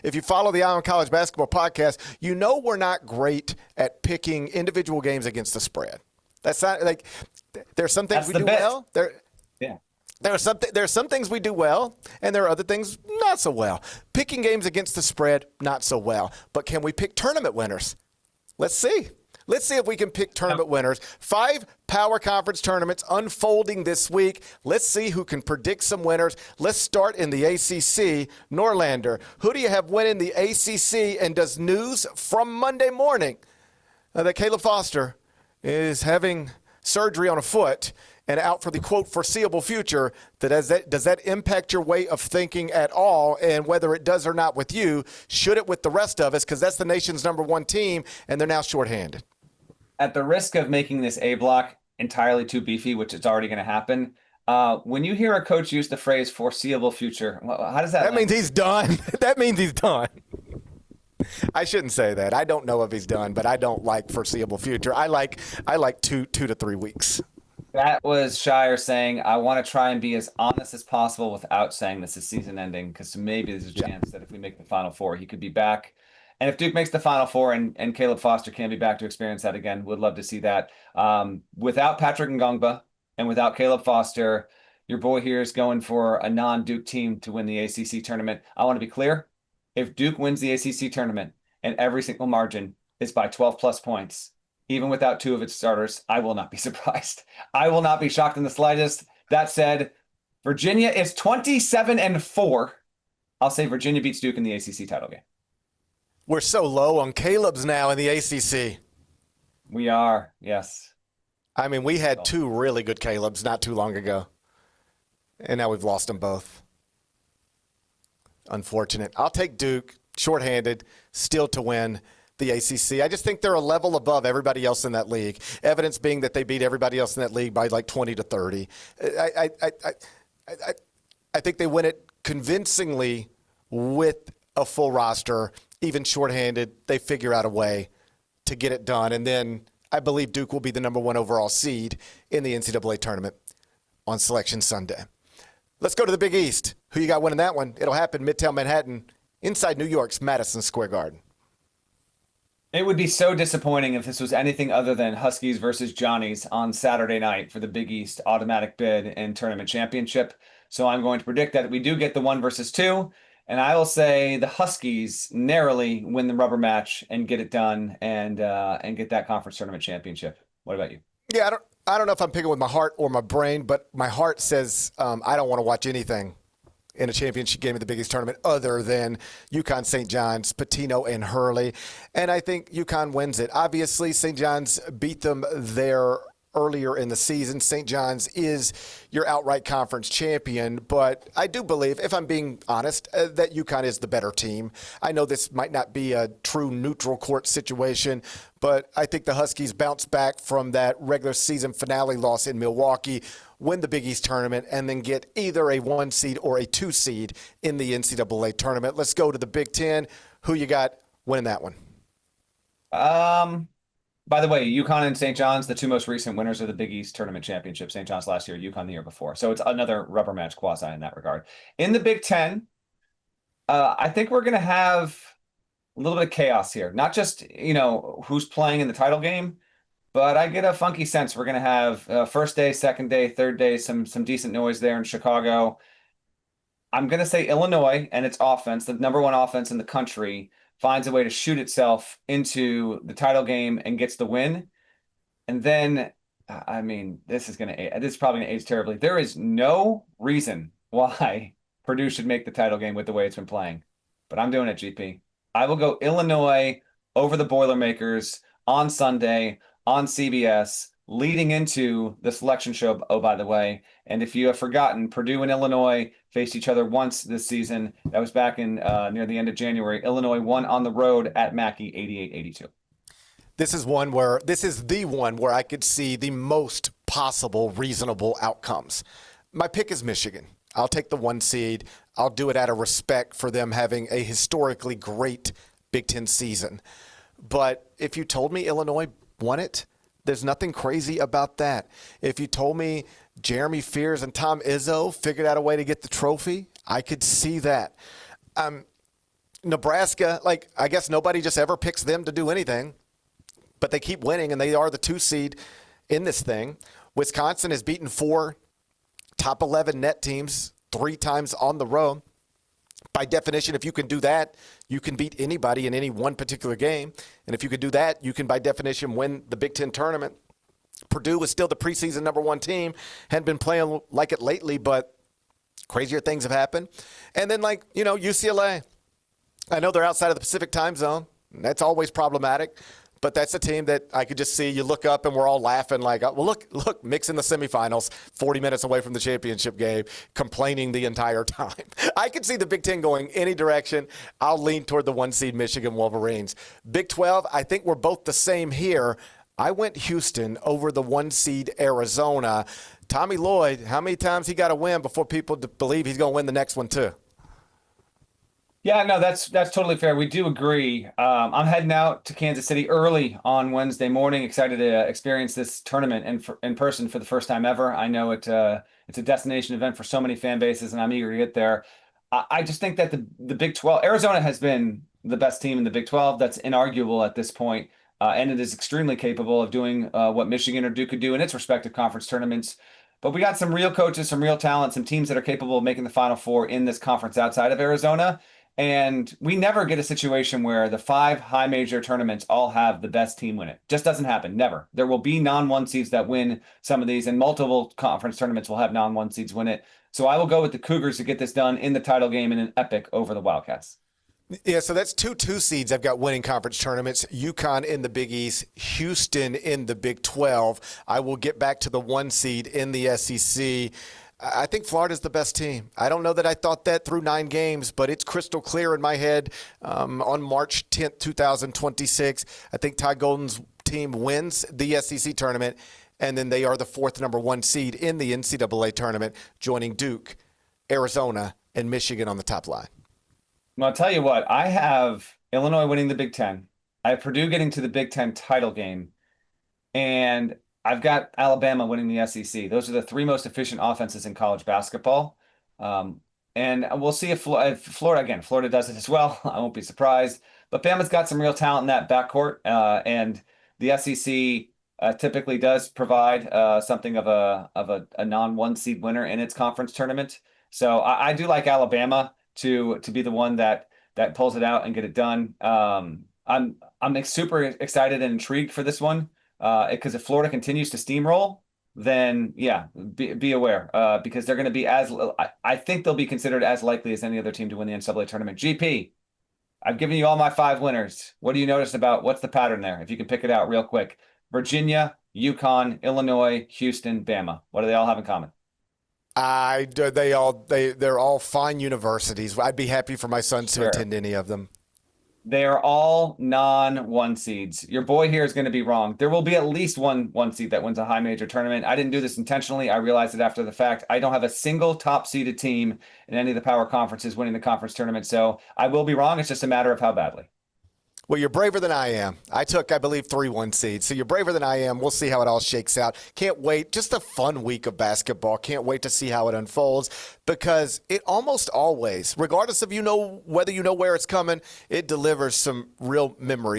if you follow the Eye on College Basketball podcast, you know we're not great at picking individual games against the spread. That's not like there's some things we do well. Yeah. There are some things we do well, and there are other things not so well. Picking games against the spread, not so well. But can we pick tournament winners? Let's see. Let's see if we can pick tournament winners. 5 power conference tournaments unfolding this week. Let's see who can predict some winners. Let's start in the ACC. Norlander, who do you have winning the ACC? And does news from Monday morning that Caleb Foster is having surgery on a foot and out for the, quote, foreseeable future, does that impact your way of thinking at all? And whether it does or not with you, should it with the rest of us? Because that's the nation's #1 team, and they're now shorthanded. At the risk of making this A block entirely too beefy, which is already going to happen, when you hear a coach use the phrase foreseeable future, how does that? That means he's done. That means he's done. I shouldn't say that. I don't know if he's done, but I don't like foreseeable future. I like 2 to 3 weeks. That was Shire saying, I want to try and be as honest as possible without saying this is season ending, because maybe there's a chance that if we make the Final Four, he could be back. And if Duke makes the Final Four and Caleb Foster can be back to experience that again, would love to see that. Without Patrick Ngongba and without Caleb Foster, your boy here is going for a non-Duke team to win the ACC tournament. I want to be clear. If Duke wins the ACC tournament and every single margin is by 12-plus points, even without 2 of its starters, I will not be surprised. I will not be shocked in the slightest. That said, Virginia is 27-4. I'll say Virginia beats Duke in the ACC title game. We're so low on Caleb's now in the ACC. We are, yes. I mean, we had 2 really good Caleb's not too long ago, and now we've lost them both. Unfortunate. I'll take Duke, shorthanded, still to win the ACC. I just think they're a level above everybody else in that league. Evidence being that they beat everybody else in that league by like 20 to 30. I think they win it convincingly with a full roster, even shorthanded. They figure out a way to get it done. And then I believe Duke will be the #1 overall seed in the NCAA tournament on Selection Sunday. Let's go to the Big East. Who you got winning that one? It'll happen Midtown Manhattan, inside New York's Madison Square Garden. It would be so disappointing if this was anything other than Huskies versus Johnnies on Saturday night for the Big East automatic bid and tournament championship. So I'm going to predict that we do get the 1 versus 2, and I will say the Huskies narrowly win the rubber match and get it done and get that conference tournament championship. What about you? Yeah, I don't know if I'm picking with my heart or my brain, but my heart says I don't want to watch anything in a championship game of the Big East tournament other than UConn, St. John's, Pitino, and Hurley. And I think UConn wins it. Obviously, St. John's beat them there earlier in the season. St. John's is your outright conference champion, but I do believe, if I'm being honest, that UConn is the better team. I know this might not be a true neutral court situation, but I think the Huskies bounce back from that regular season finale loss in Milwaukee, win the Big East tournament, and then get either a 1 seed or a 2 seed in the NCAA tournament. Let's go to the Big Ten. Who you got winning that one? By the way, UConn and St. John's, the 2 most recent winners of the Big East tournament championship. St. John's last year, UConn the year before. So it's another rubber match quasi in that regard. In the Big Ten, I think we're going to have a little bit of chaos here. Not just, who's playing in the title game, but I get a funky sense we're going to have first day, second day, third day, some decent noise there in Chicago. I'm going to say Illinois and its offense, the #1 offense in the country, finds a way to shoot itself into the title game and gets the win. And then, this is probably going to age terribly. There is no reason why Purdue should make the title game with the way it's been playing. But I'm doing it, GP. I will go Illinois over the Boilermakers on Sunday on CBS, leading into the selection show, oh, by the way. And if you have forgotten, Purdue and Illinois faced each other once this season. That was back in near the end of January. Illinois won on the road at Mackey 88-82. This is the one where I could see the most possible reasonable outcomes. My pick is Michigan. I'll take the 1 seed. I'll do it out of respect for them having a historically great Big Ten season. But if you told me Illinois won it, there's nothing crazy about that. If you told me Jeremy Fears and Tom Izzo figured out a way to get the trophy, I could see that. Nebraska, like, I guess nobody just ever picks them to do anything, but they keep winning, and they are the 2 seed in this thing. Wisconsin has beaten 4 top 11 net teams 3 times on the road. By definition, if you can do that, you can beat anybody in any one particular game. And if you can do that, you can, by definition, win the Big Ten tournament. Purdue was still the preseason number 1 team. Hadn't been playing like it lately, but crazier things have happened. And then, like, UCLA. I know they're outside of the Pacific time zone. That's always problematic. But that's a team that I could just see. You look up and we're all laughing like, well, look, Mick's in the semifinals, 40 minutes away from the championship game, complaining the entire time. I could see the Big Ten going any direction. I'll lean toward the 1 seed Michigan Wolverines. Big 12, I think we're both the same here. I went Houston over the 1 seed Arizona. Tommy Lloyd, how many times he got to win before people believe he's going to win the next one too? Yeah, no, that's totally fair. We do agree. I'm heading out to Kansas City early on Wednesday morning. Excited to experience this tournament in person for the first time ever. I know it's a destination event for so many fan bases, and I'm eager to get there. I just think that the Big 12, Arizona has been the best team in the Big 12. That's inarguable at this point, and it is extremely capable of doing what Michigan or Duke could do in its respective conference tournaments. But we got some real coaches, some real talent, some teams that are capable of making the Final Four in this conference outside of Arizona. And we never get a situation where the 5 high major tournaments all have the best team win it. Just doesn't happen. Never. There will be non-1 seeds that win some of these, and multiple conference tournaments will have non-1 seeds win it. So I will go with the Cougars to get this done in the title game in an epic over the Wildcats. Yeah, so that's 2 seeds I've got winning conference tournaments. UConn in the Big East, Houston in the Big 12. I will get back to the 1 seed in the SEC. I think Florida's the best team. I don't know that I thought that through 9 games, but it's crystal clear in my head. On March 10th, 2026, I think Ty Golden's team wins the SEC tournament, and then they are the 4th number 1 seed in the NCAA tournament, joining Duke, Arizona, and Michigan on the top line. Well, I'll tell you what, I have Illinois winning the Big Ten. I have Purdue getting to the Big Ten title game, and I've got Alabama winning the SEC. Those are the 3 most efficient offenses in college basketball. And we'll see if Florida does it as well. I won't be surprised. But Bama's got some real talent in that backcourt. And the SEC typically does provide something of a non-1 seed winner in its conference tournament. So I do like Alabama to be the one that pulls it out and get it done. I'm super excited and intrigued for this one. Because if Florida continues to steamroll, then yeah, be aware because they're going to be I think they'll be considered as likely as any other team to win the NCAA tournament. GP, I've given you all my 5 winners. What do you notice about what's the pattern there? If you can pick it out real quick. Virginia, UConn, Illinois, Houston, Bama. What do they all have in common? They're all fine universities. I'd be happy for my sons to attend any of them. They are all non-1 seeds. Your boy here is going to be wrong. There will be at least one seed that wins a high major tournament. I didn't do this intentionally. I realized it after the fact. I don't have a single top-seeded team in any of the power conferences winning the conference tournament, so I will be wrong. It's just a matter of how badly. Well, you're braver than I am. I took, I believe, 3 1 seeds. So you're braver than I am. We'll see how it all shakes out. Can't wait. Just a fun week of basketball. Can't wait to see how it unfolds because it almost always, regardless of whether you know where it's coming, it delivers some real memories.